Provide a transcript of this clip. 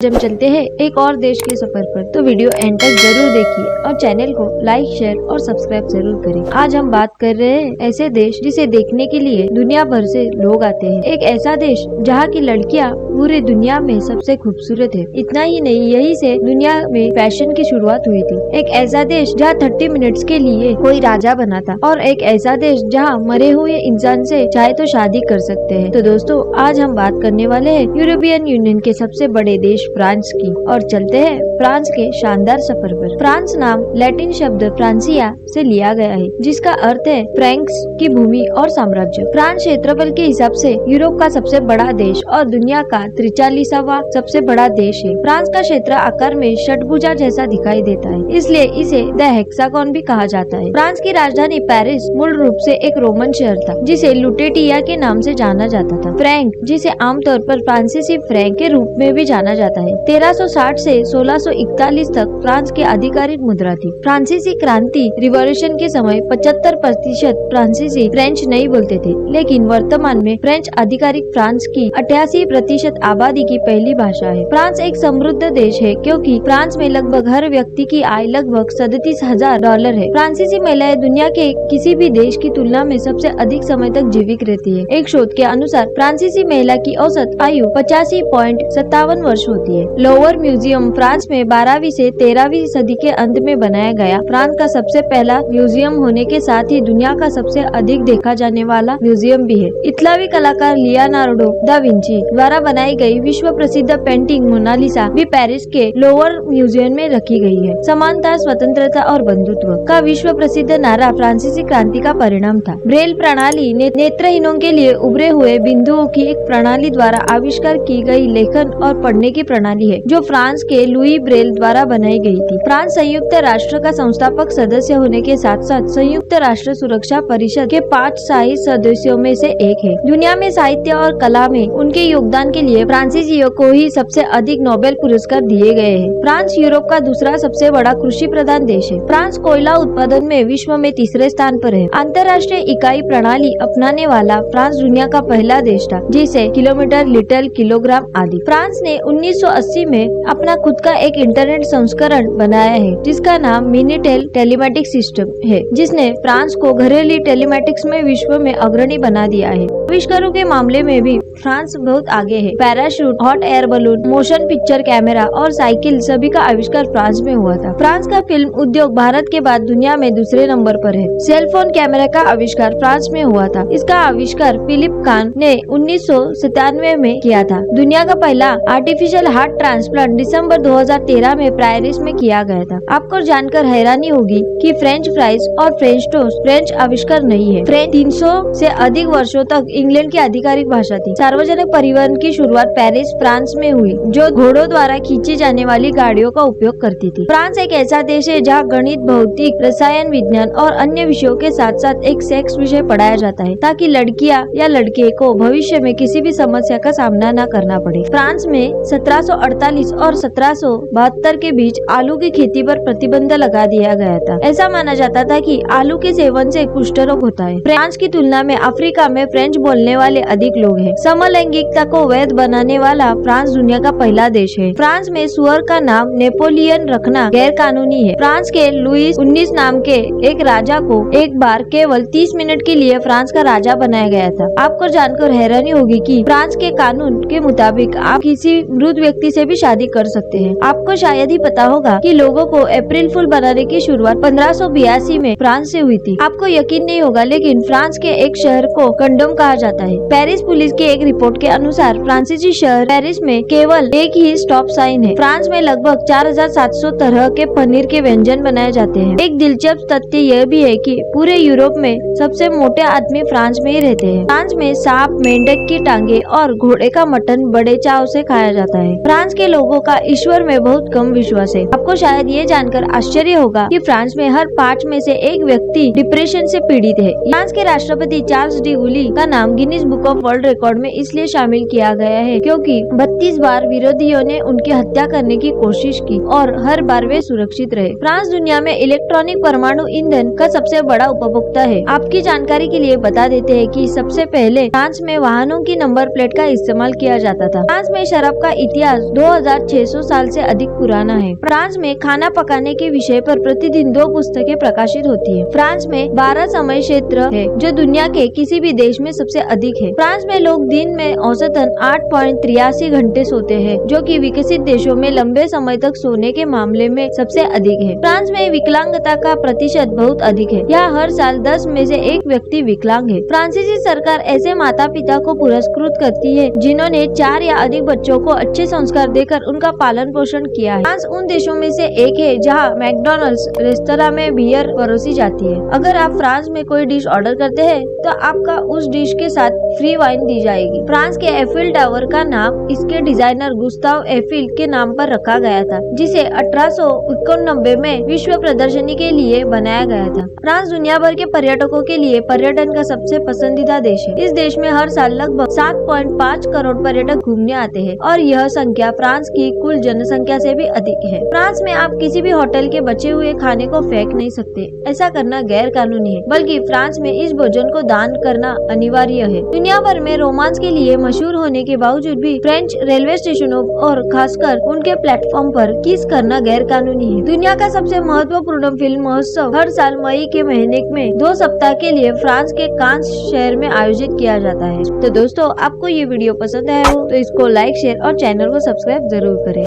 जब चलते हैं एक और देश के सफर पर, तो वीडियो एंड तक जरूर देखिए और चैनल को लाइक, शेयर और सब्सक्राइब जरूर करें। आज हम बात कर रहे हैं ऐसे देश जिसे देखने के लिए दुनिया भर से लोग आते हैं। एक ऐसा देश जहाँ की लड़कियाँ पूरी दुनिया में सबसे खूबसूरत है। इतना ही नहीं, यही से दुनिया में फैशन की शुरुआत हुई थी। एक ऐसा देश जहाँ 30 मिनट्स के लिए कोई राजा बना था, और एक ऐसा देश जहाँ मरे हुए इंसान से चाहे तो शादी कर सकते हैं। तो दोस्तों, आज हम बात करने वाले हैं यूरोपियन यूनियन के सबसे बड़े देश फ्रांस की, और चलते हैं फ्रांस के शानदार सफर पर। फ्रांस नाम लैटिन शब्द फ्रांसिया से लिया गया है, जिसका अर्थ है फ्रैंक्स की भूमि और साम्राज्य। फ्रांस क्षेत्रफल के हिसाब से यूरोप का सबसे बड़ा देश और दुनिया का 43वां सबसे बड़ा देश है। फ्रांस का क्षेत्र आकार में षटभुजा जैसा दिखाई देता है, इसलिए इसे द हेक्सागोन भी कहा जाता है। फ्रांस की राजधानी पेरिस मूल रूप से एक रोमन शहर था, जिसे लुटेटिया के नाम से जाना जाता था। फ्रैंक, जिसे आमतौर पर फ्रांसीसी फ्रैंक के रूप में भी जाना जाता है, 1360 से 1641 तक फ्रांस की आधिकारिक मुद्रा थी। फ्रांसीसी क्रांति रिवॉल्यूशन के समय 75% फ्रांसीसी फ्रेंच नहीं बोलते थे, लेकिन वर्तमान में फ्रेंच आधिकारिक फ्रांस की 88% आबादी की पहली भाषा है। फ्रांस एक समृद्ध देश है, क्योंकि फ्रांस में लगभग हर व्यक्ति की आय लगभग $37,000 है। फ्रांसीसी महिलाएं दुनिया के किसी भी देश की तुलना में सबसे अधिक समय तक जीवित रहती है। एक शोध के अनुसार फ्रांसीसी महिला की औसत आयु 85.57 वर्ष होती है। लोवर म्यूजियम फ्रांस में 12वीं से 13वीं सदी के अंत में बनाया गया फ्रांस का सबसे पहला म्यूजियम होने के साथ ही दुनिया का सबसे अधिक देखा जाने वाला म्यूजियम भी है। इतालवी कलाकार लियोनार्डो दा विंची द्वारा बनाई गई विश्व प्रसिद्ध पेंटिंग मोनालिसा भी पेरिस के लोवर म्यूजियम में रखी गई है। समानता, स्वतंत्रता और बंधुत्व का विश्व प्रसिद्ध नारा फ्रांसीसी क्रांति का परिणाम था। ब्रेल प्रणाली नेत्रहीनों के लिए उभरे हुए बिंदुओं की एक प्रणाली द्वारा आविष्कार की गई लेखन और पढ़ने की प्रणाली है, जो फ्रांस के लुई ब्रेल द्वारा बनाई गई थी। फ्रांस संयुक्त राष्ट्र का संस्थापक सदस्य होने के साथ साथ संयुक्त राष्ट्र सुरक्षा परिषद के 5 स्थायी सदस्यों में से एक है। दुनिया में साहित्य और कला में उनके योगदान के लिए फ्रांसीसियों को ही सबसे अधिक नोबेल पुरस्कार दिए गए हैं। फ्रांस यूरोप का दूसरा सबसे बड़ा कृषि प्रधान देश है। फ्रांस कोयला उत्पादन में विश्व में तीसरे स्थान पर है। अंतर्राष्ट्रीय इकाई प्रणाली अपनाने वाला फ्रांस दुनिया का पहला देश था, जिसे किलोमीटर, लीटर, किलोग्राम आदि। फ्रांस ने 1980 में अपना खुद का एक इंटरनेट संस्करण बनाया है, जिसका नाम मिनीटेल टेलीमेटिक्स सिस्टम है, जिसने फ्रांस को घरेलू टेलीमेटिक्स में विश्व में अग्रणी बना दिया है। आविष्कारों के मामले में भी फ्रांस बहुत आगे है। Parachute, hot air balloon, motion picture camera और साइकिल सभी का आविष्कार फ्रांस में हुआ था। फ्रांस का फिल्म उद्योग भारत के बाद दुनिया में दूसरे नंबर पर है। सेल फोन कैमरा का आविष्कार फ्रांस में हुआ था। इसका आविष्कार फिलिप कान ने 1997 में किया था। दुनिया का पहला आर्टिफिशियल हार्ट ट्रांसप्लांट दिसंबर 2013 में पेरिस में किया गया था। आपको जानकर हैरानी होगी कि फ्रेंच फ्राइज और फ्रेंच टोस्ट फ्रेंच आविष्कार नहीं है। फ्रेंच 300 से अधिक वर्षों तक इंग्लैंड की आधिकारिक भाषा थी। सार्वजनिक परिवहन की शुरुआत पेरिस फ्रांस में हुई, जो घोड़ों द्वारा खींची जाने वाली गाड़ियों का उपयोग करती थी। फ्रांस एक ऐसा देश है जहाँ गणित, भौतिक, रसायन विज्ञान और अन्य विषयों के साथ साथ एक सेक्स विषय पढ़ाया जाता है, ताकि लड़कियाँ या लड़के को भविष्य में किसी भी समस्या का सामना न करना पड़े। फ्रांस में 1748 और 1772 के बीच आलू की खेती पर प्रतिबंध लगा दिया गया था। ऐसा माना जाता था कि आलू के सेवन से कुष्ठ रोग होता है। फ्रांस की तुलना में अफ्रीका में फ्रेंच बोलने वाले अधिक लोग हैं। समलैंगिकता को वैध बनाने वाला फ्रांस दुनिया का पहला देश है। फ्रांस में सुअर का नाम नेपोलियन रखना गैर कानूनी है। फ्रांस के लुईस 19 नाम के एक राजा को एक बार केवल 30 मिनट के लिए फ्रांस का राजा बनाया गया था। आपको जानकर हैरानी होगी कि फ्रांस के कानून के मुताबिक आप किसी मृत व्यक्ति से भी शादी कर सकते हैं। आपको शायद ही पता होगा कि लोगों को अप्रैल फूल बनाने की शुरुआत 1582 में फ्रांस से हुई थी। आपको यकीन नहीं होगा, लेकिन फ्रांस के एक शहर को कंडोम कहा जाता है। पेरिस पुलिस की एक रिपोर्ट के अनुसार फ्रांसीसी शहर पेरिस में केवल एक ही स्टॉप साइन है। फ्रांस में लगभग 4700 तरह के पनीर के व्यंजन बनाए जाते हैं। एक दिलचस्प तथ्य यह भी है कि पूरे यूरोप में सबसे मोटे आदमी फ्रांस में ही रहते हैं। फ्रांस में सांप, मेंढक की टांगे और घोड़े का मटन बड़े चाव से खाया जाता है। फ्रांस के लोगों का ईश्वर में बहुत कम विश्वास है। आपको शायद ये जानकर आश्चर्य होगा कि फ्रांस में हर 5 में से एक व्यक्ति डिप्रेशन से पीड़ित है। फ्रांस के राष्ट्रपति चार्ल्स डी गोली का नाम नाम Guinness book of world record में इसलिए शामिल किया गया है क्योंकि 32 बार विरोधियों ने उनकी हत्या करने की कोशिश की और हर बार वे सुरक्षित रहे। फ्रांस दुनिया में इलेक्ट्रॉनिक परमाणु ईंधन का सबसे बड़ा उपभोक्ता है। आपकी जानकारी के लिए बता देते हैं कि सबसे पहले फ्रांस में वाहनों की नंबर प्लेट का इस्तेमाल किया जाता था। फ्रांस में शराब का इतिहास 2600 साल से अधिक पुराना है। फ्रांस में खाना पकाने के विषय पर प्रतिदिन 2 पुस्तकें प्रकाशित होती है। फ्रांस में 12 समय क्षेत्र है जो दुनिया के किसी भी देश में सबसे अधिक है। फ्रांस में लोग दिन में औसतन 8.83 घंटे सोते हैं, जो कि विकसित देशों में लंबे समय तक सोने के मामले में सबसे अधिक है। फ्रांस में विकलांगता का प्रतिशत बहुत अधिक है। यहाँ हर साल 10 में से 1 व्यक्ति विकलांग है। फ्रांसीसी सरकार ऐसे माता पिता को पुरस्कृत करती है जिन्होंने 4 या अधिक बच्चों को अच्छे संस्कार देकर उनका पालन पोषण किया है। फ्रांस उन देशों में से एक है जहाँ मैकडॉनल्ड्स रेस्तरां में बियर परोसी जाती है। अगर आप फ्रांस में कोई डिश ऑर्डर करते हैं तो आपका उस डिश के साथ फ्री वाइन दी जाएगी। फ्रांस के एफिल टावर का नाम इसके डिजाइनर गुस्ताव एफिल के नाम पर रखा गया था, जिसे 1891 में विश्व प्रदर्शनी के लिए बनाया गया था। फ्रांस दुनिया भर के पर्यटकों के लिए पर्यटन का सबसे पसंदीदा देश है। इस देश में हर साल लगभग 7.5 करोड़ पर्यटक घूमने आते हैं और यह संख्या फ्रांस की कुल जनसंख्या से भी अधिक है। फ्रांस में आप किसी भी होटल के बचे हुए खाने को फेंक नहीं सकते। ऐसा करना गैर कानूनी है, बल्कि फ्रांस में इस भोजन को दान करना अनिवार्य है। दुनिया भर में रोमांस के लिए मशहूर होने के बावजूद भी फ्रेंच रेलवे स्टेशनों और खासकर उनके प्लेटफॉर्म पर किस करना गैर कानूनी है। दुनिया का सबसे महत्वपूर्ण फिल्म महोत्सव हर साल मई के महीने में 2 सप्ताह के लिए फ्रांस के कांस शहर में आयोजित किया जाता है। तो दोस्तों, आपको ये वीडियो पसंद आया हो तो इसको लाइक, शेयर और चैनल को सब्सक्राइब जरूर करें।